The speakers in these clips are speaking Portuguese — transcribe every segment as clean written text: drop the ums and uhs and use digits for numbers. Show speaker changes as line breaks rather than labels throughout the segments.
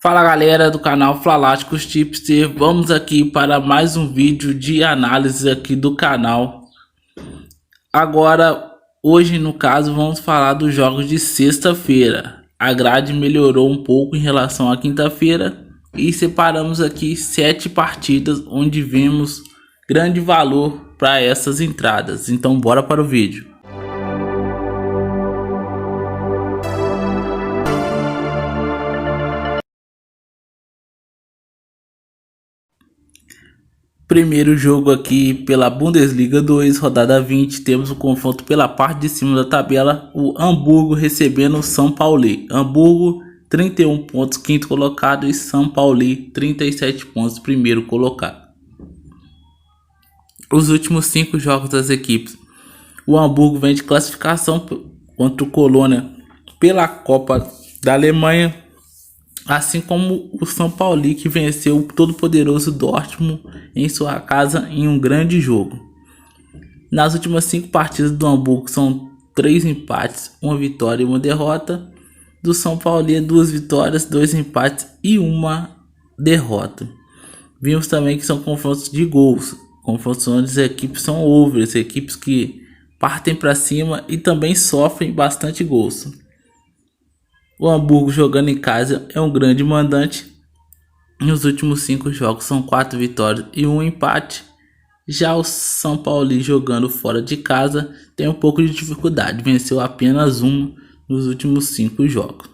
Fala galera do canal Flaláticos Tipster, vamos aqui para mais um vídeo de análise aqui do canal. Agora, hoje no caso, vamos falar dos jogos de sexta-feira. A grade melhorou um pouco em relação à quinta-feira e separamos aqui 7 partidas onde vemos grande valor para essas entradas. Então bora para o vídeo. Primeiro jogo aqui pela Bundesliga 2, rodada 20, temos o confronto pela parte de cima da tabela, o Hamburgo recebendo o São Paulo. Hamburgo 31 pontos, quinto colocado, e São Paulo 37 pontos, primeiro colocado. Os últimos 5 jogos das equipes. O Hamburgo vem de classificação contra o Colônia pela Copa da Alemanha, assim como o São Paulo, que venceu o todo-poderoso Dortmund em sua casa em um grande jogo. Nas últimas 5 partidas do Hamburgo são 3 empates, 1 vitória e 1 derrota. Do São Paulo, 2 vitórias, 2 empates e 1 derrota. Vimos também que são confrontos de gols, confrontos onde as equipes são overs, equipes que partem para cima e também sofrem bastante gols. O Hamburgo jogando em casa é um grande mandante. Nos últimos 5 jogos são 4 vitórias e 1 empate. Já o São Paulo jogando fora de casa tem um pouco de dificuldade, venceu apenas 1 nos últimos 5 jogos.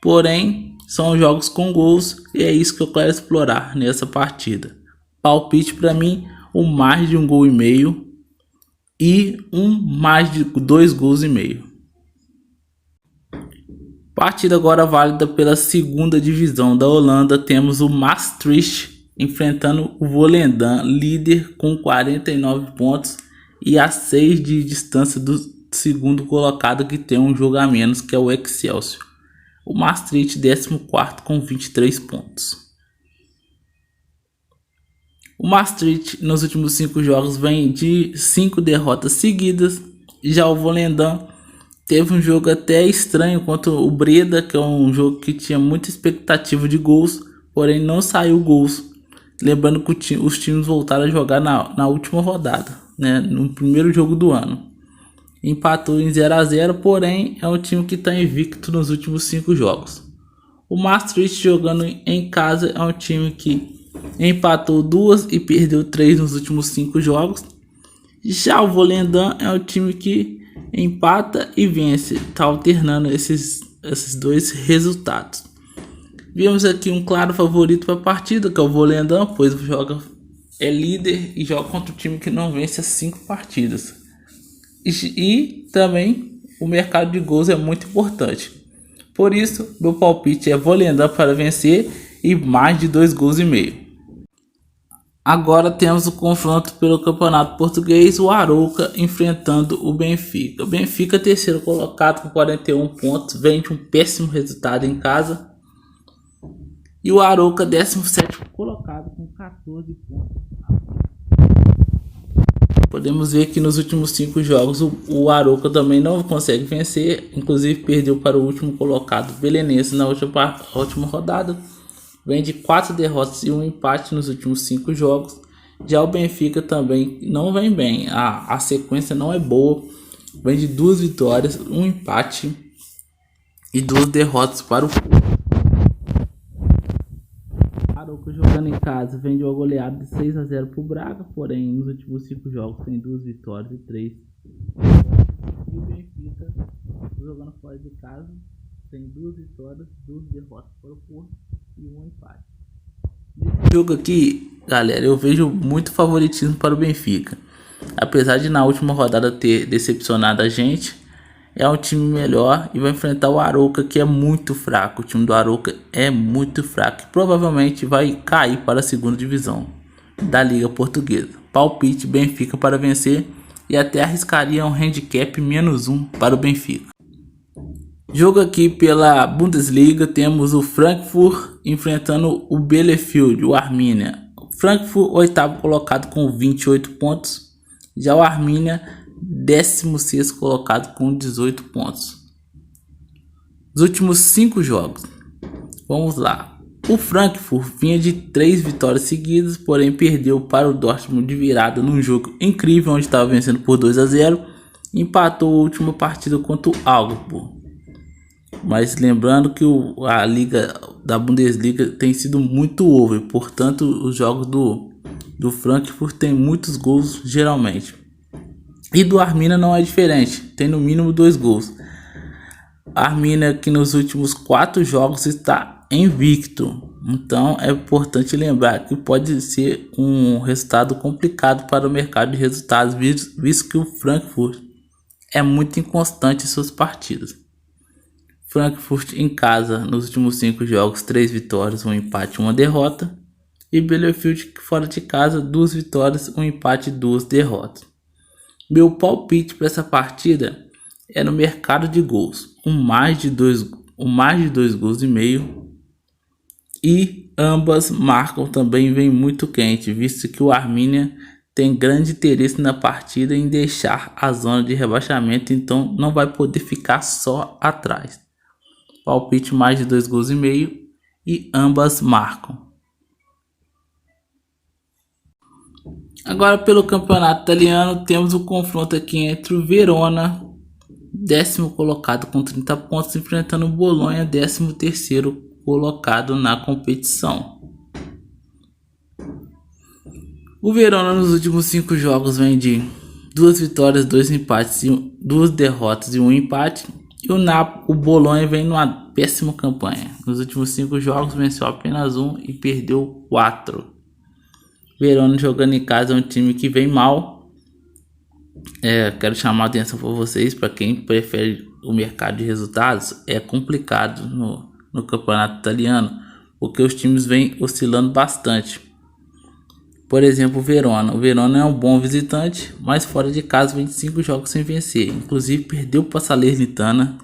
Porém, são jogos com gols e é isso que eu quero explorar nessa partida. Palpite para mim, mais de 1 gol e meio e mais de 2 gols e meio. Partida agora válida pela segunda divisão da Holanda, temos o Maastricht enfrentando o Volendam, líder com 49 pontos e a 6 de distância do segundo colocado, que tem um jogo a menos, que é o Excelsior. O Maastricht 14º com 23 pontos. O Maastricht nos últimos 5 jogos vem de 5 derrotas seguidas, já o Volendam teve um jogo até estranho contra o Breda, que é um jogo que tinha muita expectativa de gols, porém não saiu gols. Lembrando que os times voltaram a jogar na última rodada, né, no primeiro jogo do ano. Empatou em 0 a 0, porém é um time que está invicto nos últimos 5 jogos. O Maastricht jogando em casa é um time que empatou 2 e perdeu 3 nos últimos 5 jogos. Já o Volendam é um time que empata e vence, está alternando esses 2 resultados. Vimos aqui um claro favorito para a partida, que é o Volendam, pois é líder e joga contra o time que não vence as 5 partidas. E também o mercado de gols é muito importante. Por isso, meu palpite é Volendam para vencer e mais de 2 gols e meio. Agora temos o confronto pelo Campeonato Português, o Arouca enfrentando o Benfica. O Benfica, terceiro colocado com 41 pontos, vem de um péssimo resultado em casa. E o Arouca, 17º colocado com 14 pontos. Podemos ver que nos últimos 5 jogos o Arouca também não consegue vencer, inclusive perdeu para o último colocado Belenenses na última rodada. Vem de 4 derrotas e 1 empate nos últimos 5 jogos. Já o Benfica também não vem bem. A sequência não é boa. Vem de 2 vitórias, 1 empate e 2 derrotas para o Arouca jogando em casa. Vem de uma goleada de 6 a 0 para o Braga. Porém, nos últimos 5 jogos tem 2 vitórias e 3 derrotas. E o Benfica jogando fora de casa tem 2 vitórias, 2 derrotas para o Porto e 1 empate. Nesse jogo aqui, galera, eu vejo muito favoritismo para o Benfica. Apesar de na última rodada ter decepcionado a gente, é um time melhor e vai enfrentar o Arouca, que é muito fraco. O time do Arouca é muito fraco e provavelmente vai cair para a segunda divisão da Liga Portuguesa. Palpite Benfica para vencer e até arriscaria um handicap -1 para o Benfica. Jogo aqui pela Bundesliga, temos o Frankfurt enfrentando o Bielefeld, o Arminia. O Frankfurt, 8º colocado com 28 pontos. Já o Arminia, 16º colocado com 18 pontos. Os últimos 5 jogos. Vamos lá. O Frankfurt vinha de 3 vitórias seguidas, porém perdeu para o Dortmund de virada num jogo incrível, onde estava vencendo por 2-0. Empatou a última partida contra o Augsburg. Mas lembrando que a liga da Bundesliga tem sido muito over, portanto os jogos do Frankfurt tem muitos gols geralmente. E do Arminia não é diferente, tem no mínimo 2 gols. A Arminia que nos últimos 4 jogos está invicto, então é importante lembrar que pode ser um resultado complicado para o mercado de resultados, visto que o Frankfurt é muito inconstante em suas partidas. Frankfurt em casa, nos últimos 5 jogos, 3 vitórias, 1 empate e 1 derrota. E Bielefeld fora de casa, 2 vitórias, 1 empate e 2 derrotas. Meu palpite para essa partida é no mercado de gols, mais de 2 gols e meio. E ambas marcam também vem muito quente, visto que o Arminia tem grande interesse na partida em deixar a zona de rebaixamento, então não vai poder ficar só atrás. Palpite mais de 2 gols e meio e ambas marcam. Agora pelo campeonato italiano temos o confronto aqui entre o Verona, 10º colocado com 30 pontos, enfrentando o Bolonha, 13º colocado na competição. O Verona nos últimos 5 jogos vem de 2 vitórias, 2 empates, 2 derrotas e 1 empate. E o Bolonha vem numa péssima campanha. Nos últimos 5 jogos venceu apenas 1 e perdeu 4. Verona jogando em casa é um time que vem mal. Quero chamar a atenção para vocês, para quem prefere o mercado de resultados, é complicado no campeonato italiano, porque os times vêm oscilando bastante. Por exemplo, o Verona é um bom visitante, mas fora de casa vem de 5 jogos sem vencer. Inclusive perdeu para a Salernitana,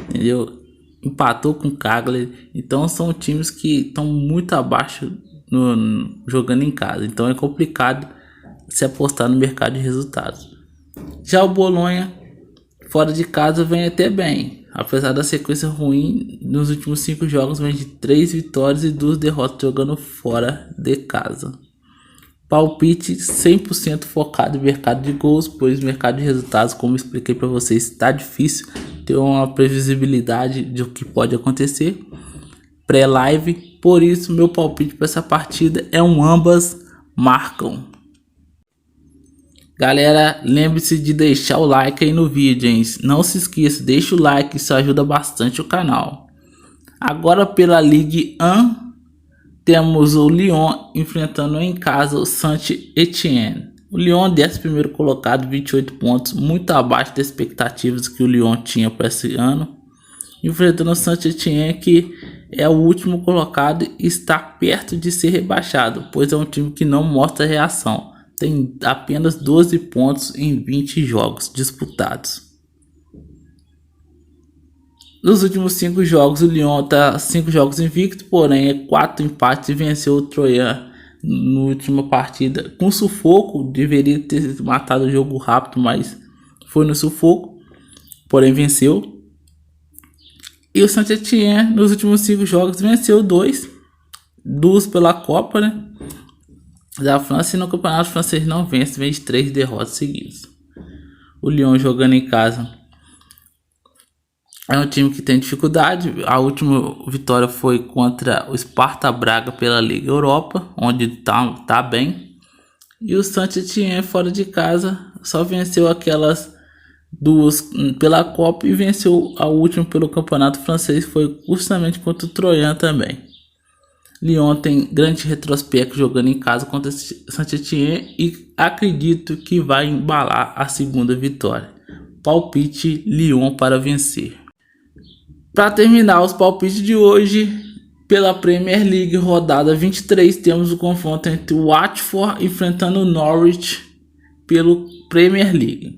entendeu? Empatou com o Cagliari. Então são times que estão muito abaixo jogando em casa. Então é complicado se apostar no mercado de resultados. Já o Bolonha, fora de casa, vem até bem. Apesar da sequência ruim, nos últimos 5 jogos vem de 3 vitórias e 2 derrotas jogando fora de casa. Palpite 100% focado em mercado de gols, pois o mercado de resultados, como expliquei para vocês, está difícil ter uma previsibilidade de o que pode acontecer pré-live. Por isso, meu palpite para essa partida é ambas marcam. Galera, lembre-se de deixar o like aí no vídeo, hein? Não se esqueça, deixa o like, isso ajuda bastante o canal. Agora pela Ligue 1, temos o Lyon enfrentando em casa o Saint-Étienne. O Lyon, 11º colocado, 28 pontos, muito abaixo das expectativas que o Lyon tinha para esse ano. Enfrentando o Saint-Étienne, que é o último colocado e está perto de ser rebaixado, pois é um time que não mostra reação. Tem apenas 12 pontos em 20 jogos disputados. Nos últimos 5 jogos, o Lyon está 5 jogos invicto, porém é 4 empates e venceu o Troyes na última partida. Com sufoco, deveria ter matado o jogo rápido, mas foi no sufoco, porém venceu. E o Saint-Étienne, nos últimos 5 jogos, venceu 2 pela Copa, né, da França, e no campeonato francês não vence, vem de 3 derrotas seguidas. O Lyon jogando em casa é um time que tem dificuldade. A última vitória foi contra o Sparta Braga pela Liga Europa, onde tá bem. E o Saint-Étienne fora de casa só venceu aquelas 2 pela Copa e venceu a última pelo campeonato francês, foi justamente contra o Troyes também. Lyon tem grande retrospecto jogando em casa contra Saint-Étienne e acredito que vai embalar a segunda vitória. Palpite Lyon para vencer. Para terminar os palpites de hoje, pela Premier League rodada 23, temos o confronto entre o Watford enfrentando o Norwich pelo Premier League.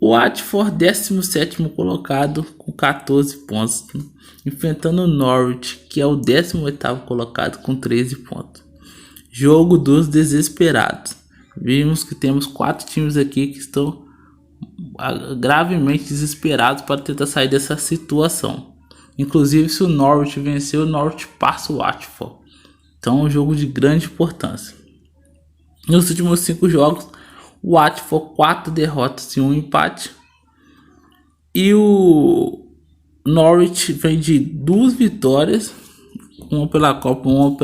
O Watford, 17º colocado com 14 pontos, enfrentando o Norwich, que é o 18º colocado com 13 pontos. Jogo dos desesperados. Vimos que temos 4 times aqui que estão gravemente desesperados para tentar sair dessa situação. Inclusive, se o Norwich vencer, o Norwich passa o Watford. Então é um jogo de grande importância. Nos últimos 5 jogos, o Watford 4 derrotas e 1 empate. E o Norwich vem de 2 vitórias, uma pela Copa, uma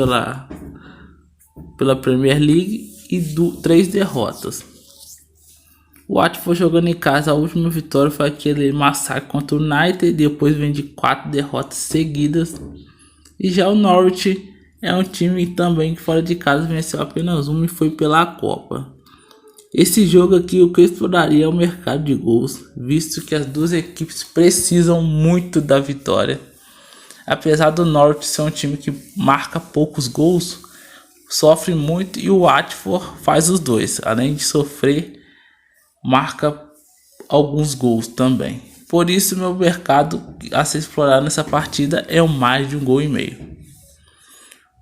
pela Premier League e 3 derrotas. O Watford jogando em casa, a última vitória foi aquele massacre contra o United, depois vem de 4 derrotas seguidas. E já o Norwich é um time também que fora de casa venceu apenas uma e foi pela Copa. Esse jogo aqui o que eu exploraria é o mercado de gols, visto que as duas equipes precisam muito da vitória. Apesar do Norwich ser um time que marca poucos gols, sofre muito, e o Watford faz os dois. Além de sofrer, marca alguns gols também. Por isso meu mercado a se explorar nessa partida é o mais de 1,5 gols.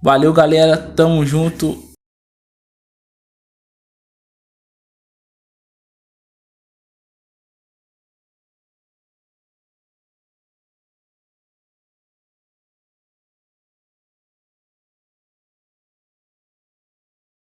Valeu, galera, tamo junto.